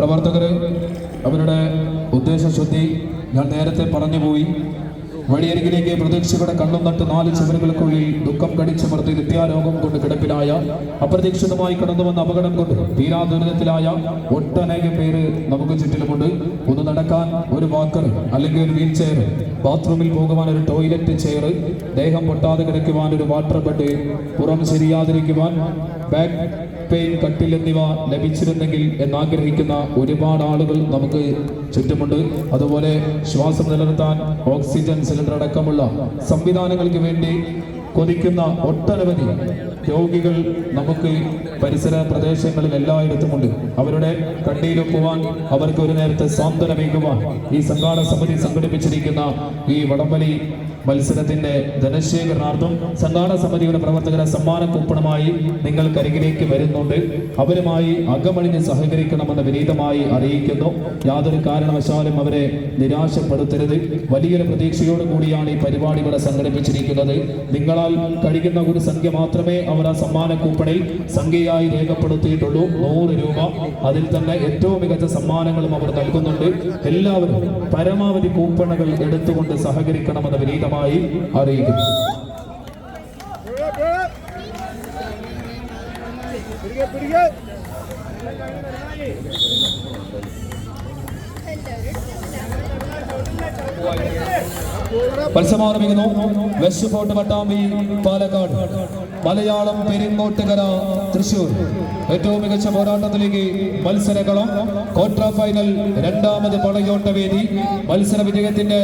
പ്രവർത്തകർ അവരുടെ ഉദ്ദേശശുദ്ധി ഞാൻ നേരത്തെ പറഞ്ഞുപോയി. വഴിയരികിലേക്ക് പ്രതീക്ഷയുടെ കണ്ണും നട്ട് 4 ചുവരുകൾക്കുള്ളിൽ ദുഃഖം കടിച്ചമർത്തി നിത്യാരോഗം കൊണ്ട് കിടപ്പിലായ, അപ്രതീക്ഷിതമായി കടന്നു വന്ന അപകടം കൊണ്ട് തീരാ ദുരിതത്തിലായ ഒട്ടനേകം പേര് നമുക്ക് ചുറ്റിലുമുണ്ട്. ഒന്ന് നടക്കാൻ ഒരു വാക്കർ അല്ലെങ്കിൽ ഒരു വീൽ ചെയർ, ബാത്റൂമിൽ പോകുവാൻ ഒരു ടോയ്ലറ്റ് ചെയർ, ദേഹം പൊട്ടാതെ കിടക്കുവാൻ ഒരു വാട്ടർ ബെഡ്, പുറം ശരിയാതിരിക്കുവാൻ ബാക്ക് പെയിൻ കട്ടിൽ എന്നിവ ലഭിച്ചിരുന്നെങ്കിൽ എന്നാഗ്രഹിക്കുന്ന ഒരുപാട് ആളുകൾ നമുക്ക് ചുറ്റുമുണ്ട്. അതുപോലെ ശ്വാസം നിലനിർത്താൻ ഓക്സിജൻ സിലിണ്ടർ അടക്കമുള്ള സംവിധാനങ്ങൾക്ക് വേണ്ടി കൊതിക്കുന്ന ഒട്ടനവധി രോഗികൾ നമുക്ക് പരിസര പ്രദേശങ്ങളിൽ എല്ലായിടത്തുമുണ്ട്. അവരുടെ കണ്ണീരൊപ്പുവാൻ, അവർക്ക് ഒരു നേരത്തെ സാന്ത്വനമേകുവാൻ ഈ സംഘാടക സമിതി സംഘടിപ്പിച്ചിരിക്കുന്ന ഈ വടംവലി മത്സരത്തിന്റെ ധനശേഖരണാർത്ഥം സംഘാടക സമിതിയുടെ പ്രവർത്തകരെ സമ്മാന കൂപ്പണുമായി നിങ്ങൾക്കരികിലേക്ക് വരുന്നുണ്ട്. അവരുമായി അകമഴിഞ്ഞ് സഹകരിക്കണമെന്ന് വിനീതമായി അറിയിക്കുന്നു. യാതൊരു കാരണവശാലും അവരെ നിരാശപ്പെടുത്തരുത്. വലിയൊരു പ്രതീക്ഷയോട് കൂടിയാണ് ഈ പരിപാടി ഇവിടെ സംഘടിപ്പിച്ചിരിക്കുന്നത്. നിങ്ങളാൽ കഴിയുന്ന ഒരു സംഖ്യ മാത്രമേ അവർ ആ സമ്മാന കൂപ്പണിൽ സംഖ്യയായി രേഖപ്പെടുത്തിയിട്ടുള്ളൂ. 100 രൂപ. അതിൽ തന്നെ ഏറ്റവും മികച്ച സമ്മാനങ്ങളും അവർ നൽകുന്നുണ്ട്. എല്ലാവരും പരമാവധി കൂപ്പണുകൾ എടുത്തുകൊണ്ട് സഹകരിക്കണമെന്ന് വിനീതമായി അറിയിക്കുന്നു. മത്സരമാരംഭിക്കുന്നു. West fort Pattambi Palakkad, Malayalam Peringottukara Thrissur. ഏറ്റവും മികച്ച പോരാട്ടത്തിലേക്ക് മത്സരകളം. ക്വാർട്ടർ ഫൈനൽ രണ്ടാമത് പടയോട്ട വേദി. മത്സര വിജയത്തിന്റെ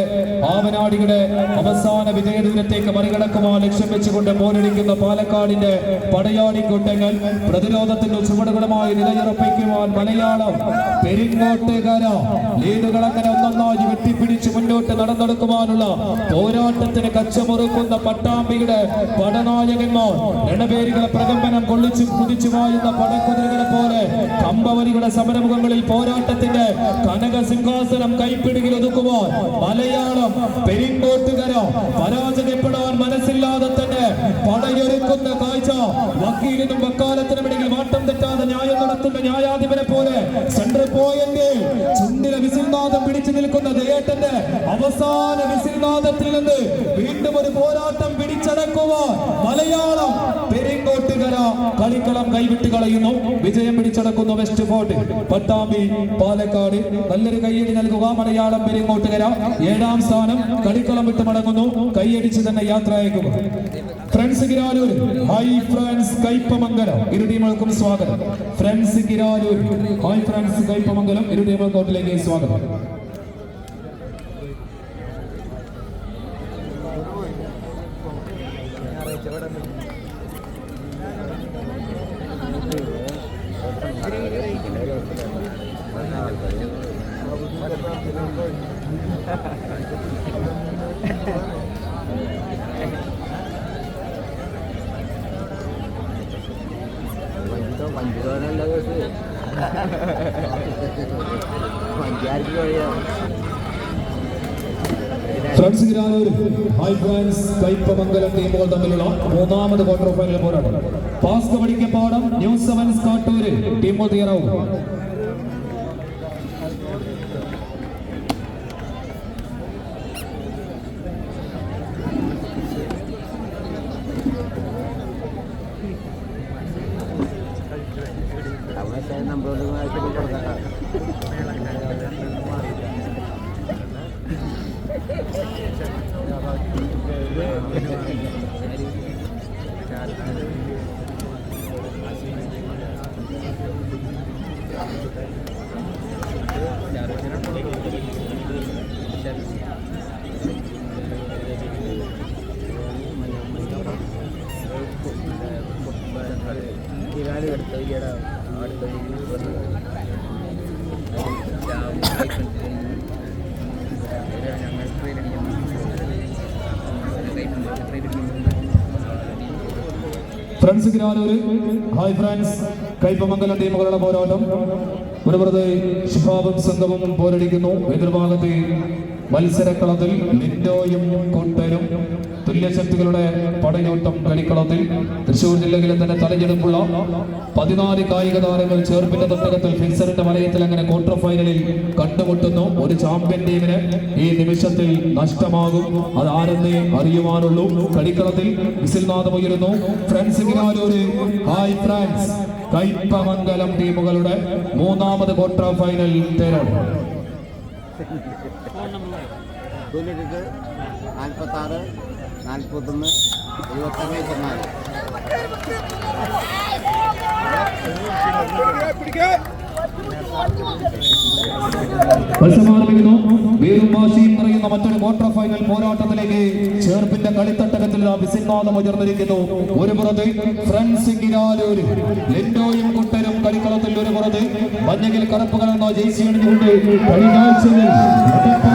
ആവനാടിയുടെ അവസാന വിജയദിനത്തേക്ക് മറികടക്കുവാൻ ലക്ഷ്യം വെച്ചുകൊണ്ട് പോരടിക്കുന്ന പാലക്കാടിന്റെ പടയാളിക്കൂട്ടങ്ങൾ പ്രതിരോധത്തിന്റെ ചുവടുകളുമായി നിലയുറപ്പിക്കുവാൻ മലയാളം പെരിങ്ങോട്ടുകര ലീഡുകൾ അങ്ങനെ ഒന്നൊന്നായി വെട്ടിപ്പിടിച്ച് മുന്നോട്ട് നടന്നെടുക്കുവാനുള്ള പോരാട്ടത്തിന് കച്ചമുറുക്കുന്ന പട്ടാമ്പിയുടെ പടനായകന്മാർ രണപേരികളെ പ്രകമ്പനം കൊള്ളിച്ചു കുതിച്ചു വായുന്ന പടക്കുതിരകളെ പോലെ കമ്പവലിയുടെ സമരമുഖങ്ങളിൽ പോരാട്ടത്തിന്റെ കനക സിംഹാസനം കൈപ്പിടിയിൽ ഒതുക്കുവാൻ മലയാളം പെരിങ്ങോട്ടുകര പരാജയപ്പെടാൻ മനസ്സില്ലാതെ തന്നെ പടയൊരുക്കുന്ന കാഴ്ച. വക്കീലിനും വക്കാലത്തിനുമിടയിൽ വാട്ടം തെറ്റാതെ ന്യായം നടത്തുന്ന ന്യായാധിപനെ പോലെ സെൻട്രൽ പോയിന്റ് ചുണ്ടിലെ വിസിൽനാദം പിടിച്ചു നിൽക്കുന്ന ദേട്ടന്റെ അവസാന വിസിൽനാദത്തിൽ നിന്ന് വീണ്ടും ഒരു പോരാട്ടം പിടിച്ചടക്കുവാൻ മലയാളം പെരിങ്ങോട്ടുകര കളിക്കളം കൈവിട്ട് കളയുന്നു. വിജയം പിടിച്ചടക്കുന്നു വെസ്റ്റ് ഫോർട്ട് പട്ടാമ്പി പാലക്കാട്. നല്ലൊരു കൈയടി നൽകുക മലയാളം പെരിങ്ങോട്ടുകര. 7ാം സ്ഥാനം. കളിക്കളം വിട്ട് മടങ്ങുന്നു. കൈയടിച്ച് തന്നെ യാത്ര അയക്കുക. Friends Kiraloor, hi friends Kaipamangalam, ഇരു ടീമുകൾക്കും സ്വാഗതം. Friends Kiraloor, hi friends Kaipamangalam, ഇരു ടീമുകൾക്കോട്ടിലേക്ക് സ്വാഗതം. Friends Kiraloor, hi friends Kaipamangalam ടീമുകൾ തമ്മിലുള്ള 3ാമത് ക്വാർട്ടർ ഫൈനൽ പോരാട്ടം. പാസ് കബഡിക്ക് പാടം ന്യൂ സെവൻസ് കാട്ടൂര് ടീമുകൾ തയ്യാറാവും. Friends Kiraloor, hi friends Kaipamangalam ടീമുകളുടെ പോരാട്ടം. ഒരു പ്രതി ശിഹാബും സംഘവും പോരടിക്കുന്നു. എതിർഭാഗത്ത് മത്സരക്കളത്തിൽ ലിൻഡോയും കൂട്ടരും തുല്യശക്തികളുടെ പടയോട്ടം കളിക്കളത്തിൽ തൃശൂർ ജില്ലയിലെ തന്നെ തലഞ്ഞെടുപ്പുള്ള 14 കായിക താരങ്ങൾ ചേർപ്പിന്റെ തട്ടകത്തിൽ ഫിക്സറിന്റെ വലയത്തിൽ അങ്ങനെ ക്വാർട്ടർ ഫൈനലിൽ കണ്ടുമുട്ടുന്നു. ഒരു ചാമ്പ്യൻ ടീമിന് ഈ നിമിഷത്തിൽ നഷ്ടമാകും, അത് ആരെന്നേ അറിയുവാനുള്ളൂ. കളിക്കളത്തിൽ വിസിൽനാദമുയരുന്നു. ഫ്രണ്ട്സ് ഗിരാലൂര്, ഹായ് ഫ്രാൻസ്, കൈപ്പമംഗലം ടീമുകളുടെ മൂന്നാമത് ക്വാർട്ടർ ഫൈനൽ തേരോട്. 46, 41, വീറും വാശിയും നിറയുന്ന മറ്റൊരു ക്വാർട്ടർ ഫൈനൽ പോരാട്ടത്തിലേക്ക് ചേർപ്പിന്റെ കളിത്തട്ടകത്തിൽ വിസിൽനാദം ഉയർന്നിരിക്കുന്നു. ഒരു പുറത്ത് ഫ്രണ്ട്സ് ഗിരാലൂര്, ലിൻഡോയും കുട്ടരും കളിക്കളത്തിൽ ഒരു പുറത്ത് മഞ്ഞകിൽ കറുപ്പ് കലർന്ന ജേഴ്സി അണിഞ്ഞുകൊണ്ട്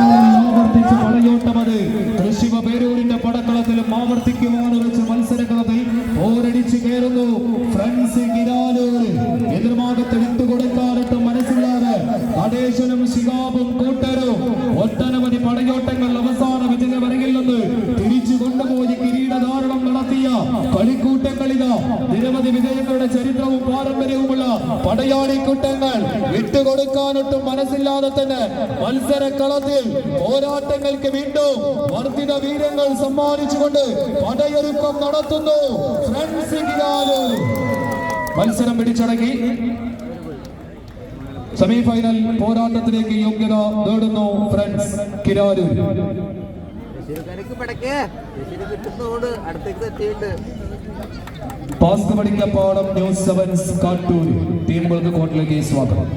ആവർത്തിച്ച് പടയോട്ടമത് തൃശ്ശിവ പേരൂരിന്റെ പടക്കളത്തിലും ആവർത്തിക്കുവാണ് വെച്ച് മത്സരക്കളത്തിൽ പോരടിച്ച് കയറുന്നു ഫ്രണ്ട്സ് ഗിരാലൂര്. എതിർഭാഗത്ത് വിട്ടുകൊടുക്കാനിട്ട് മനസ്സില്ലാതെ നടേശനും ശിഹാബും കൂട്ടരും ഒട്ടനവധി പടയോട്ടങ്ങൾ അവസാന വിജയ വരകിൽ നിന്ന് തിരിച്ചു കൊണ്ടുപോയി കിരീടധാരണം നടത്തിയ കളിക്കൂട്ടങ്ങളിത നിരവധി വിജയങ്ങളുടെ ചരിത്രവും പാരമ്പര്യവുമുള്ള പടയാളിക്കൂട്ടങ്ങൾ വിട്ടുകൊടുക്കാനൊട്ടും മനസ്സില്ലാതെ തന്നെ മത്സരക്കളത്തിൽ പോരാട്ടങ്ങൾക്ക് വീണ്ടും വർദ്ധിത വീരങ്ങൾ സമ്മാനിച്ചുകൊണ്ട് പടയൊരുക്കം നടത്തുന്നു ഫ്രണ്ട്സ് ഗിരാലൂർ. മത്സരം പിടിച്ചടക്കി സെമിഫൈനൽ പോരാട്ടത്തിലേക്ക് യോഗ്യത നേടുന്നു ഫ്രണ്ട്സ് ഗിരാലൂർ. പാസ് പഠിക്കപ്പാടം ന്യൂസ് 7 കാട്ടൂർ ടീമുകൾക്ക് കോർട്ടിലേക്ക് സ്വാഗതം.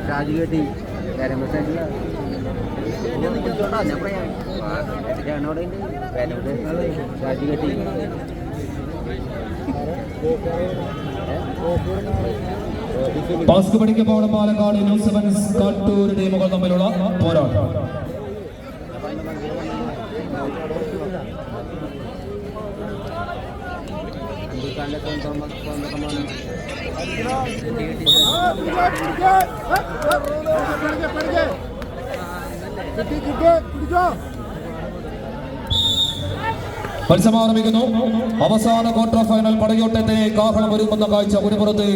രാജുകേട്ടി രാജുകേട്ടി പാസ്ക് പഠിക്കപ്പാടം പാലക്കാട് ന്യൂസ് 7 കാട്ടൂർ ടീമുകൾ തമ്മിലുള്ള പോരാട്ടം. മത്സരമാരംഭിക്കുന്നു. അവസാന ക്വാർട്ടർ ഫൈനൽ പടയോട്ടത്തെ കാഹളം ഒരുങ്ങുന്ന കാഴ്ച. ഒരു പുറത്ത്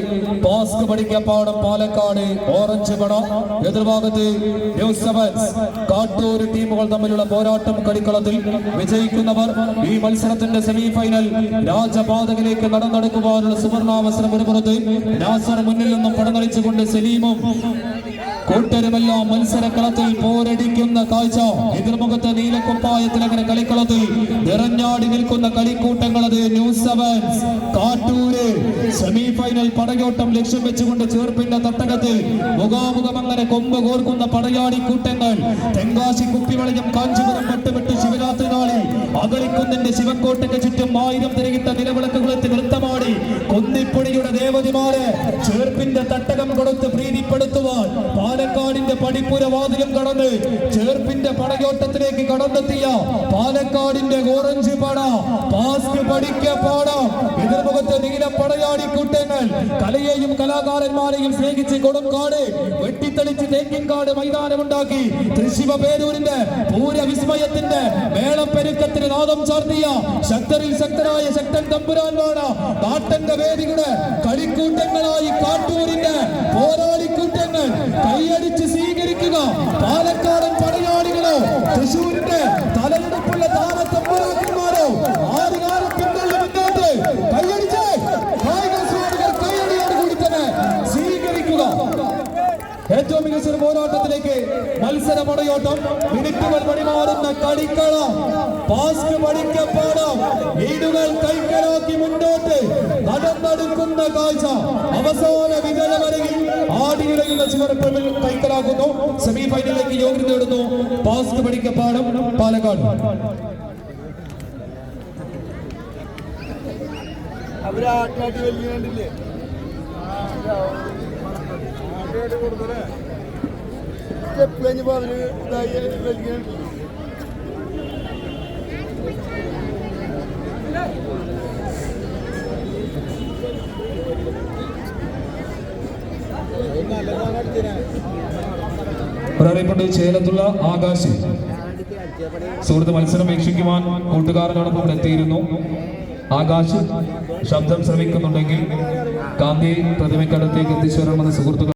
പാസ്ക് പഠിക്കപ്പാടം പാലക്കാട് ഓറഞ്ച് പട, എതിർഭാഗത്ത് ന്യൂസ് 7 കാട്ടൂർ ടീമുകൾ തമ്മിലുള്ള പോരാട്ടം. കളിക്കളത്തിൽ വിജയിക്കുന്നവർ ഈ മത്സരത്തിന്റെ സെമിഫൈനൽ രാജപാതകിലേക്ക് നടന്നെടുക്കുവാനുള്ള സുവർണാവസരം. ഒരു പുറത്ത് നാസർ മുന്നിൽ നിന്നും പടനളിച്ചുകൊണ്ട് സലീമും കൂട്ടരുമെല്ലാം മത്സരക്കളത്തിൽ പോരടിക്കുന്ന കാഴ്ച. എതിർമുഖത്ത് നീലക്കുപ്പായത്തിൽ അങ്ങനെ കളിക്കളത്തിൽ നിറഞ്ഞാടി നിൽക്കുന്ന കളിക്കൂട്ടങ്ങളത് ന്യൂസ് 7 കാട്ടൂര് സെമിഫൈനൽ പടയോട്ടം ലക്ഷ്യം വെച്ചുകൊണ്ട് ചേർപ്പിന്റെ തട്ടകത്തിൽ മുഖാമുഖം അങ്ങനെ കൊമ്പ് കോർക്കുന്ന പടയാടി കൂട്ടങ്ങൾ. തെങ്കാശി കുപ്പിവളയം കാഞ്ചിപുരം പട്ടുവിട്ട് ശിവരാത്രി നാളിൽ അകളിക്കുന്നിന്റെ ശിവക്കോട്ടയ്ക്ക് ചുറ്റും 1000 തിരകിട്ട നിലവിളക്കുകളെത്തി നൃത്തമാടി കുന്നിപ്പുഴയുടെ ദേവതിമാരെ ചേർപ്പിന്റെ തട്ടകം കൊടുത്ത് പ്രീതിപ്പെടുത്തുവാൻ പാലക്കാടിന്റെ പടിപ്പുര വാതിലും കടന്ന് ചേർപ്പിന്റെ പടയോട്ടത്തിലേക്ക് കടന്നെത്തിയ പാലക്കാടിന്റെ ഓറഞ്ച് പട പാസ്ക് പഠിക്കപ്പാട. എതിർമുഖത്ത് നീല പടയാടി കൂട്ടങ്ങൾ കലയെയും കലാകാരന്മാരെയും സ്നേഹിച്ച് കൊടുങ്കാട് വെട്ടിത്തെളിച്ച് തേക്കിൻകാട് മൈതാനമുണ്ടാക്കി തൃശ്ശിവ പേരൂരിന്റെ പൂരവിസ്മയത്തിന്റെ മേളപ്പെരുക്കത്തിന് നാദം ചാർത്തിയ ശക്തരിൽ ശക്തരായ ശക്തൻ തമ്പുരാൻവാണ് നാട്ടന്റെ വേദിയുടെ കളിക്കൂട്ടങ്ങളായി കാട്ടൂരിന്റെ പോരാളിക്കൂട്ട പോരാട്ടത്തിലേക്ക് മത്സരമടയോട്ടം മിനിറ്റുകൾ വഴിമാറുന്ന കളിക്കള പാസ്ക് പഠിക്കപ്പാടാം ഈടുകൾ കൈക്കലാക്കി മുന്നോട്ട് നടന്നെടുക്കുന്ന കാഴ്ച അവസാന വിജയമരങ്ങിൽ ആടിയുലയുന്ന ചുവരപ്പുറമിൽ കൈക്കലാക്കുന്നു. സെമി ഫൈനലിലേക്ക് യോഗ്യത നേടുന്നു പാസ്ക് പഠിക്കപ്പാടം പാലക്കാട്. ഒരറിയിപ്പുണ്ട്. ചേലത്തുള്ള ആകാശ് സുഹൃത്ത് മത്സരം വീക്ഷിക്കുവാൻ കൂട്ടുകാരനോടൊപ്പം ഇവിടെ എത്തിയിരുന്നു. ആകാശ് ശബ്ദം ശ്രമിക്കുന്നുണ്ടെങ്കിൽ ഗാന്ധി പ്രതിമയ്ക്കടുത്തേക്ക് എത്തിച്ചേരണമെന്ന് സുഹൃത്തുക്കൾ